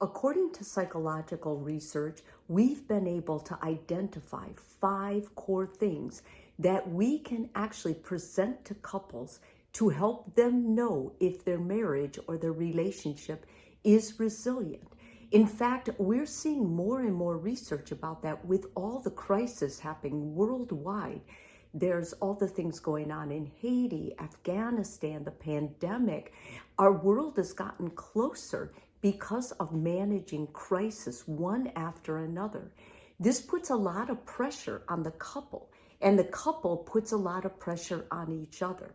According to psychological research, we've been able to identify 5 core things that we can actually present to couples to help them know if their marriage or their relationship is resilient. In fact, we're seeing more and more research about that with all the crisis happening worldwide. There's all the things going on in Haiti, Afghanistan, the pandemic. Our world has gotten closer because of managing crisis one after another. This puts a lot of pressure on the couple, and the couple puts a lot of pressure on each other.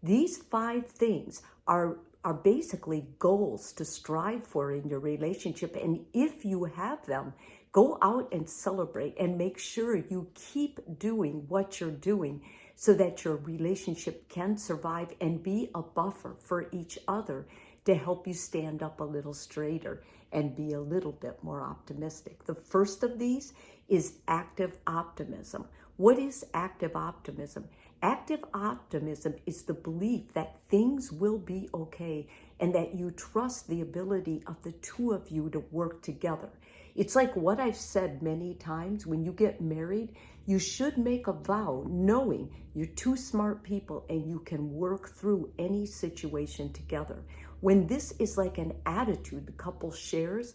These 5 things are basically goals to strive for in your relationship. And if you have them, go out and celebrate and make sure you keep doing what you're doing so that your relationship can survive and be a buffer for each other to help you stand up a little straighter and be a little bit more optimistic. The first of these is active optimism. What is active optimism? Active optimism is the belief that things will be okay and that you trust the ability of the two of you to work together. It's like what I've said many times, when you get married, you should make a vow knowing you're 2 smart people and you can work through any situation together. When this is like an attitude the couple shares,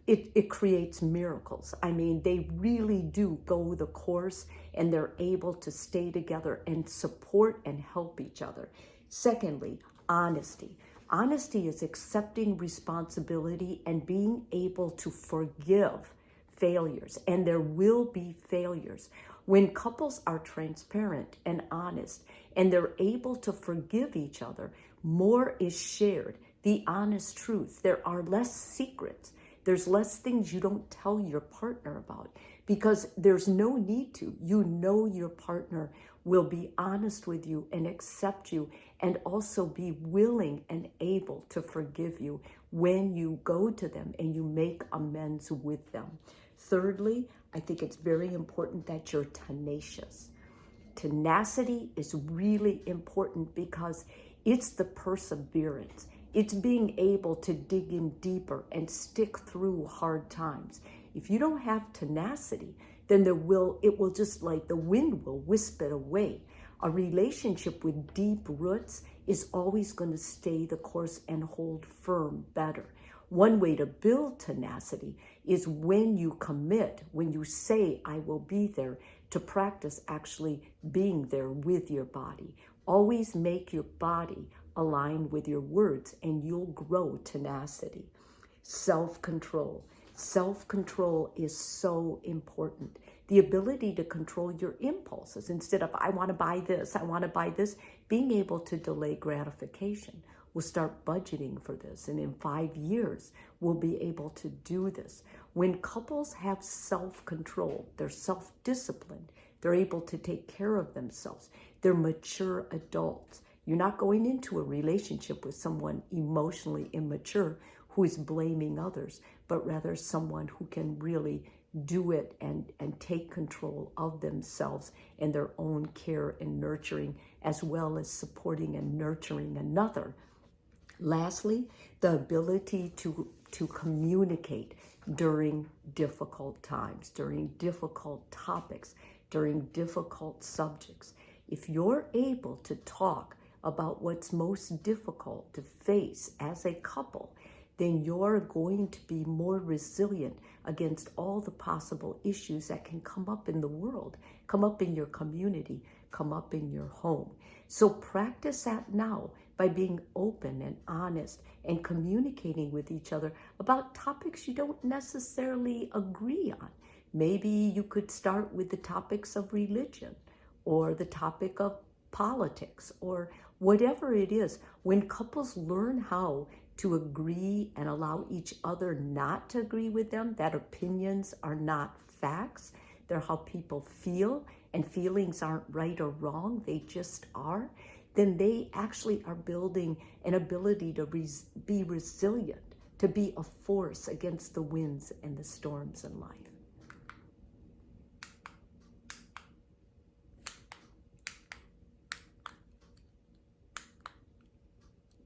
it creates miracles. I mean, they really do go the course and they're able to stay together and support and help each other. Secondly, honesty. Honesty is accepting responsibility and being able to forgive failures, and there will be failures. When couples are transparent and honest and they're able to forgive each other, more is shared. The honest truth. There are less secrets. There's less things you don't tell your partner about because there's no need to. You know your partner will be honest with you and accept you and also be willing and able to forgive you when you go to them and you make amends with them. Thirdly, I think it's very important that you're tenacious. Tenacity is really important because it's the perseverance. It's being able to dig in deeper and stick through hard times. If you don't have tenacity, then it will just like the wind will wisp it away. A relationship with deep roots is always going to stay the course and hold firm better. One way to build tenacity is when you commit, when you say, I will be there, to practice actually being there with your body. Always make your body align with your words and you'll grow tenacity. Self-control. Self-control is so important. The ability to control your impulses instead of, I want to buy this, I want to buy this, being able to delay gratification. We'll start budgeting for this, and in 5 years, we'll be able to do this. When couples have self-control, they're self-disciplined, they're able to take care of themselves, they're mature adults. You're not going into a relationship with someone emotionally immature who is blaming others, but rather someone who can really do it and take control of themselves and their own care and nurturing, as well as supporting and nurturing another. Lastly, the ability to communicate during difficult times, during difficult topics, during difficult subjects. If you're able to talk about what's most difficult to face as a couple, then you're going to be more resilient against all the possible issues that can come up in the world, come up in your community, come up in your home. So practice that now by being open and honest and communicating with each other about topics you don't necessarily agree on. Maybe you could start with the topics of religion or the topic of politics or whatever it is. When couples learn how to agree and allow each other not to agree with them, that opinions are not facts, they're how people feel, and feelings aren't right or wrong, they just are, then they actually are building an ability to be resilient, to be a force against the winds and the storms in life.